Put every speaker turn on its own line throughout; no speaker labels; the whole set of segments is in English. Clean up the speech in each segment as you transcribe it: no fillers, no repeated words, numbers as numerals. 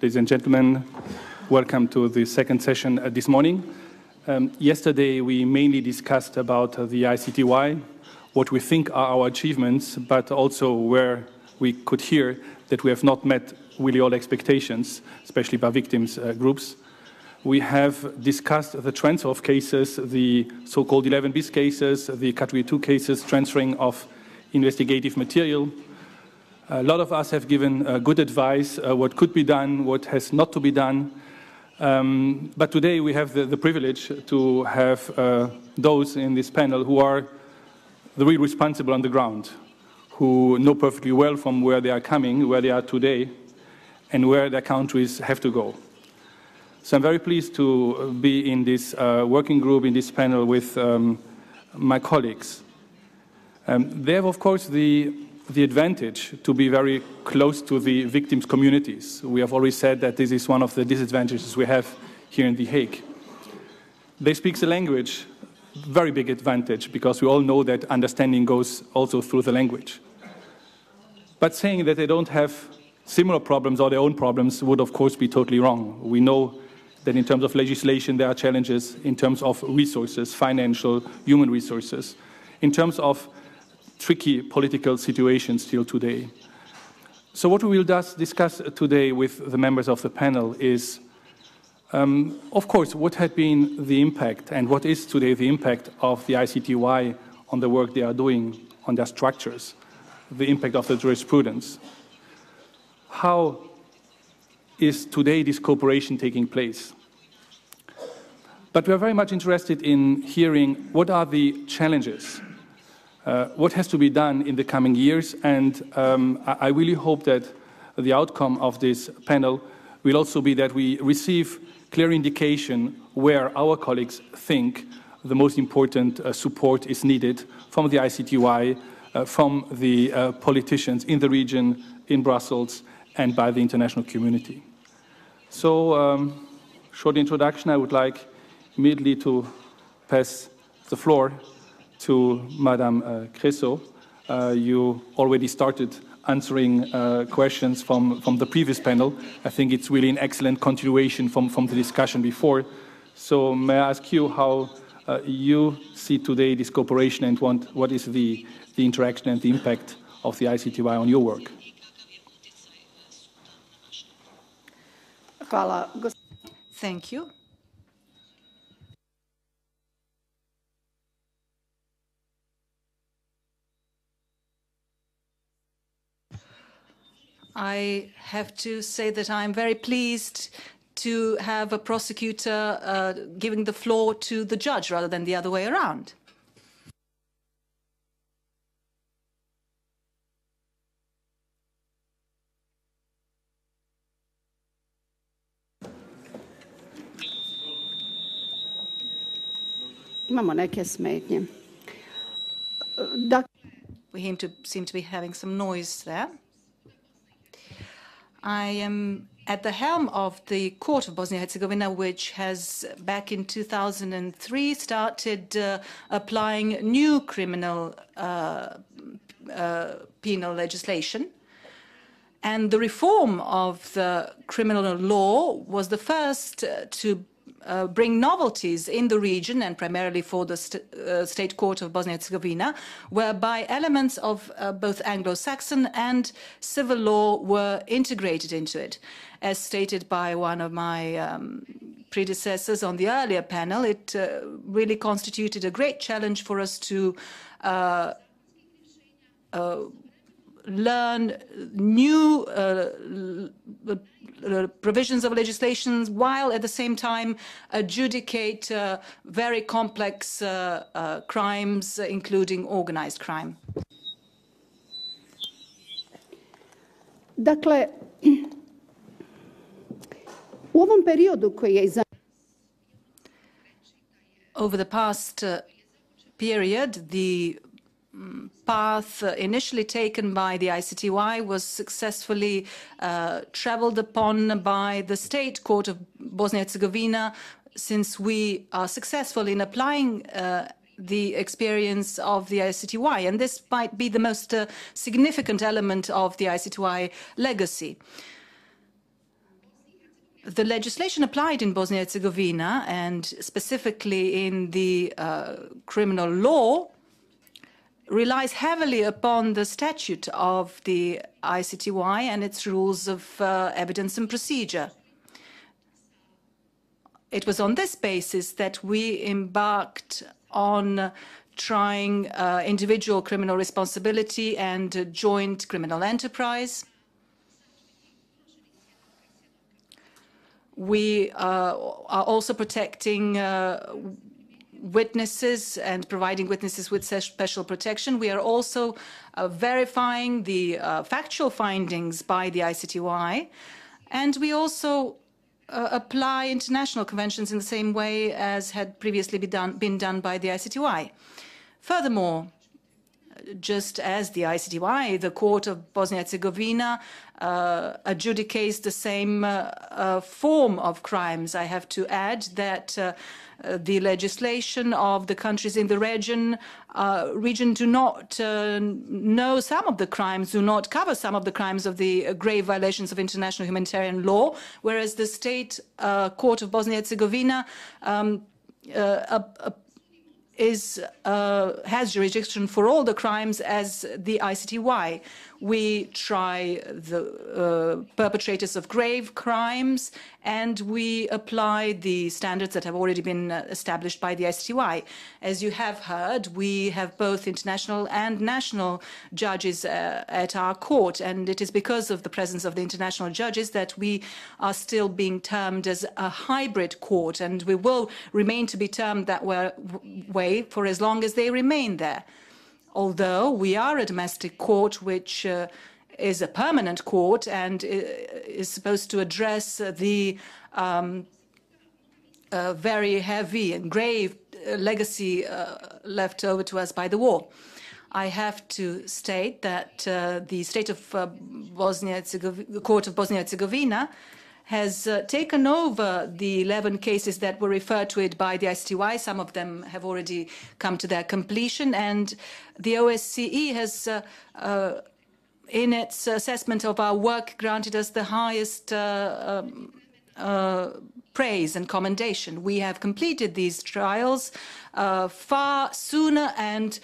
Ladies and gentlemen, welcome to the second session this morning. Yesterday we mainly discussed about the ICTY, what we think are our achievements, but also where we could hear that we have not met really all expectations, especially by victims groups. We have discussed the transfer of cases, the so-called 11 bis cases, the category 2 cases, transferring of investigative material. A lot of us have given good advice, what could be done, what has not to be done. But today we have the privilege to have those in this panel who are the real responsible on the ground, who know perfectly well from where they are coming, where they are today, and where their countries have to go. So I'm very pleased to be in this working group, in this panel with my colleagues. They have, of course, the advantage to be very close to the victims' communities. We have already said that this is one of the disadvantages we have here in The Hague. They speak the language, very big advantage, because we all know that understanding goes also through the language. But saying that they don't have similar problems or their own problems would, of course, be totally wrong. We know that in terms of legislation there are challenges, in terms of resources, financial, human resources, in terms of tricky political situations still today. So what we will discuss today with the members of the panel is, of course, what had been the impact and what is today the impact of the ICTY on the work they are doing on their structures, the impact of the jurisprudence. How is today this cooperation taking place? But we are very much interested in hearing what are the challenges, what has to be done in the coming years, and I really hope that the outcome of this panel will also be that we receive clear indication where our colleagues think the most important support is needed from the ICTY, from the politicians in the region, in Brussels, and by the international community. So, short introduction, I would like immediately to pass the floor to Madame Cresso. You already started answering questions from the previous panel. I think it's really an excellent continuation from the discussion before. So may I ask you how you see today this cooperation and what is the interaction and the impact of the ICTY on your work?
Thank you. I have to say that I'm very pleased to have a prosecutor giving the floor to the judge rather than the other way around. We seem to be having some noise there. I am at the helm of the Court of Bosnia-Herzegovina, which has, back in 2003, started applying new criminal penal legislation. And the reform of the criminal law was the first to bring novelties in the region, and primarily for the State Court of Bosnia-Herzegovina, whereby elements of both Anglo-Saxon and civil law were integrated into it. As stated by one of my predecessors on the earlier panel, it really constituted a great challenge for us to learn new provisions of legislation, while at the same time adjudicate very complex crimes, including organized crime.
Dakle, u ovom periodu koji je iza...
Over the past period, the path initially taken by the ICTY was successfully traveled upon by the State Court of Bosnia-Herzegovina, since we are successful in applying the experience of the ICTY, and this might be the most significant element of the ICTY legacy. The legislation applied in Bosnia-Herzegovina, and specifically in the criminal law, relies heavily upon the statute of the ICTY and its rules of evidence and procedure. It was on this basis that we embarked on trying individual criminal responsibility and joint criminal enterprise. We are also protecting witnesses and providing witnesses with special protection. We are also verifying the factual findings by the ICTY, and we also apply international conventions in the same way as had previously been done by the ICTY. Furthermore, just as the ICTY, the Court of Bosnia-Herzegovina adjudicates the same form of crimes. I have to add that the legislation of the countries in the region do not know some of the crimes, do not cover some of the crimes of the grave violations of international humanitarian law, whereas the State Court of Bosnia-Herzegovina has jurisdiction for all the crimes as the ICTY. We try the perpetrators of grave crimes, and we apply the standards that have already been established by the ICTY. As you have heard, we have both international and national judges at our court, and it is because of the presence of the international judges that we are still being termed as a hybrid court, and we will remain to be termed that way for as long as they remain there. Although we are a domestic court which is a permanent court and is supposed to address the very heavy and grave legacy left over to us by the war. I have to state that the State of Bosnia-Herzegovina, Court of Bosnia-Herzegovina has taken over the 11 cases that were referred to it by the ICTY. Some of them have already come to their completion, and the OSCE has, in its assessment of our work, granted us the highest praise and commendation. We have completed these trials far sooner and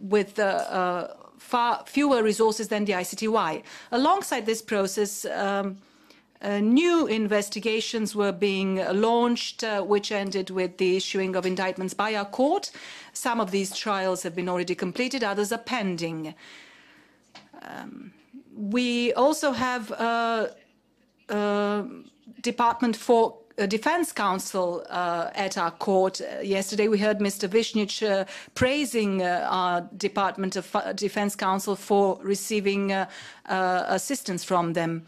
with far fewer resources than the ICTY. Alongside this process, new investigations were being launched, which ended with the issuing of indictments by our court. Some of these trials have been already completed, others are pending. We also have a Department for Defense Counsel at our court. Yesterday we heard Mr. Vishnich praising our Department of Defense Counsel for receiving assistance from them.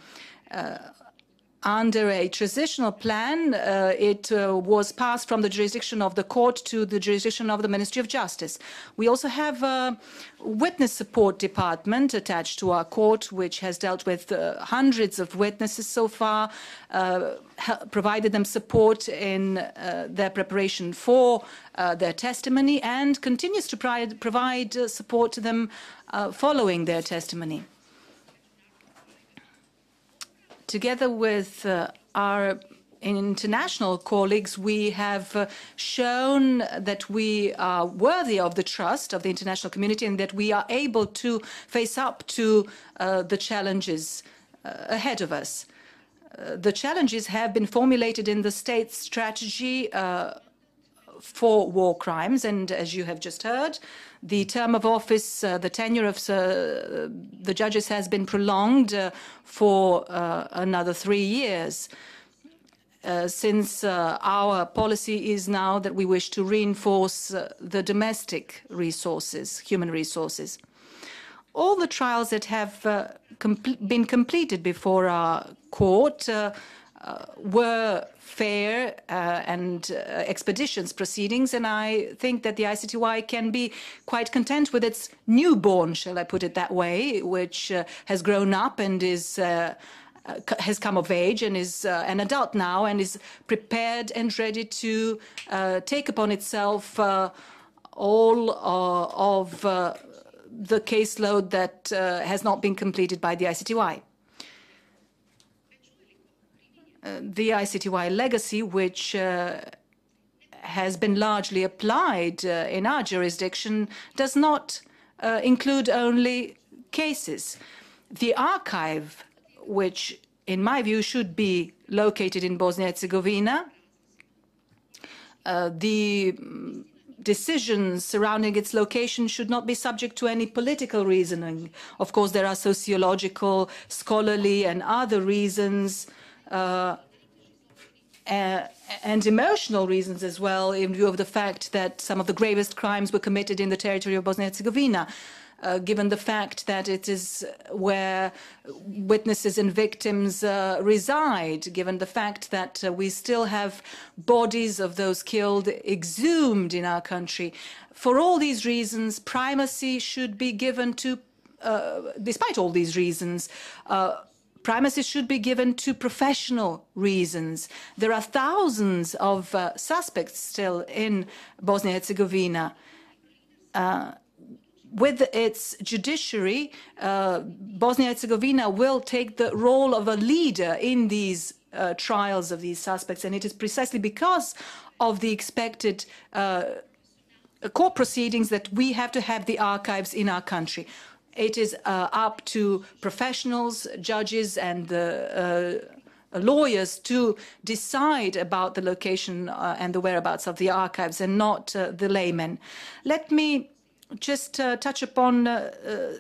Under a transitional plan, it was passed from the jurisdiction of the court to the jurisdiction of the Ministry of Justice. We also have a witness support department attached to our court, which has dealt with hundreds of witnesses so far, provided them support in their preparation for their testimony, and continues to provide support to them following their testimony. Together with our international colleagues, we have shown that we are worthy of the trust of the international community and that we are able to face up to the challenges ahead of us. The challenges have been formulated in the state's strategy for war crimes, and as you have just heard, the term of office, the tenure of the judges has been prolonged for another 3 years, since our policy is now that we wish to reinforce the domestic resources, human resources. All the trials that have been completed before our court were fair and expeditious proceedings, and I think that the ICTY can be quite content with its newborn, shall I put it that way, which has grown up and has come of age and is an adult now and is prepared and ready to take upon itself all of the caseload that has not been completed by the ICTY. the ICTY legacy, which has been largely applied in our jurisdiction, does not include only cases. The archive, which in my view should be located in Bosnia-Herzegovina, the decisions surrounding its location should not be subject to any political reasoning. Of course, there are sociological, scholarly, and other reasons, and emotional reasons as well, in view of the fact that some of the gravest crimes were committed in the territory of Bosnia-Herzegovina. Given the fact that it is where witnesses and victims reside, given the fact that we still have bodies of those killed exhumed in our country. For all these reasons, primacy should be given to, despite all these reasons, primacy should be given to professional reasons. There are thousands of suspects still in Bosnia-Herzegovina. With its judiciary, Bosnia-Herzegovina will take the role of a leader in these trials of these suspects, and it is precisely because of the expected court proceedings that we have to have the archives in our country. It is up to professionals, judges, and lawyers to decide about the location and the whereabouts of the archives, and not the laymen. Let me just touch upon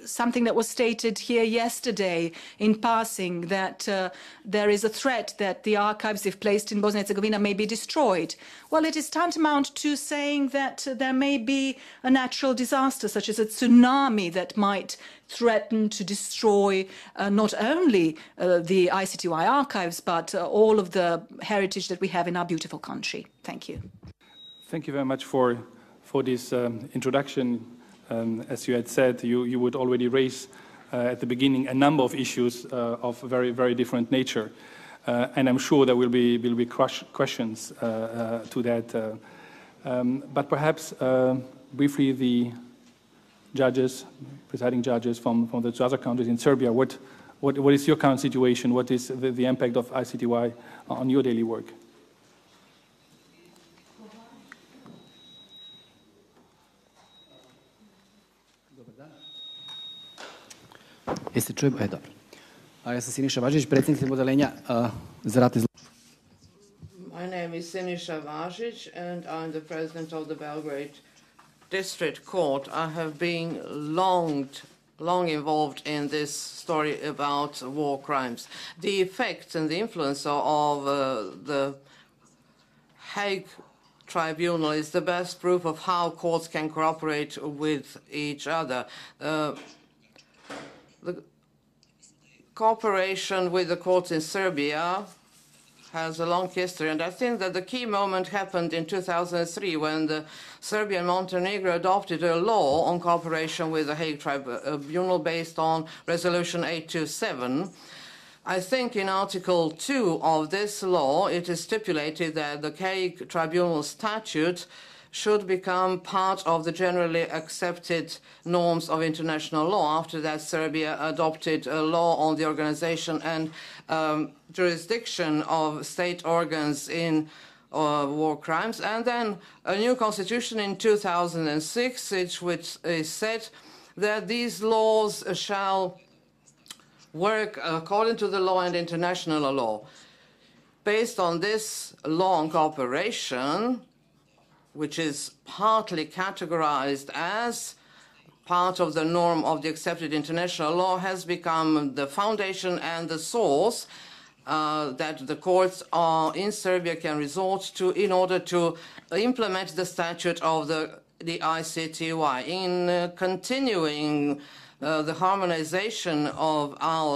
something that was stated here yesterday in passing, that there is a threat that the archives, if placed in Bosnia-Herzegovina, may be destroyed. Well, it is tantamount to saying that there may be a natural disaster, such as a tsunami, that might threaten to destroy not only the ICTY archives, but all of the heritage that we have in our beautiful country. Thank you.
Thank you very much for this introduction. As you had said, you would already raise at the beginning a number of issues of very, very different nature. And I'm sure there will be questions to that. But perhaps briefly, the judges, presiding judges from the two other countries in Serbia, what is your current situation? What is the impact of ICTY on your daily work?
Jeste čuje? Dobro. Ja sam Siniša Važić, predsjednik Odeljenja za ratne zločine.
My name is Siniša Važić, and I'm the president of the Belgrade District Court. I have been long involved in this story about war crimes. The effects and the influence of the Hague Tribunal is the best proof of how courts can cooperate with each other. The cooperation with the courts in Serbia has a long history, and I think that the key moment happened in 2003 when Serbia and Montenegro adopted a law on cooperation with the Hague Tribunal based on Resolution 827. I think in Article 2 of this law it is stipulated that the Hague Tribunal statute should become part of the generally accepted norms of international law. After that, Serbia adopted a law on the organization and jurisdiction of state organs in war crimes, and then a new constitution in 2006, which said that these laws shall work according to the law and international law. Based on this law on cooperation, which is partly categorized as part of the norm of the accepted international law, has become the foundation and the source that the courts in Serbia can resort to in order to implement the statute of the ICTY. In continuing the harmonization of our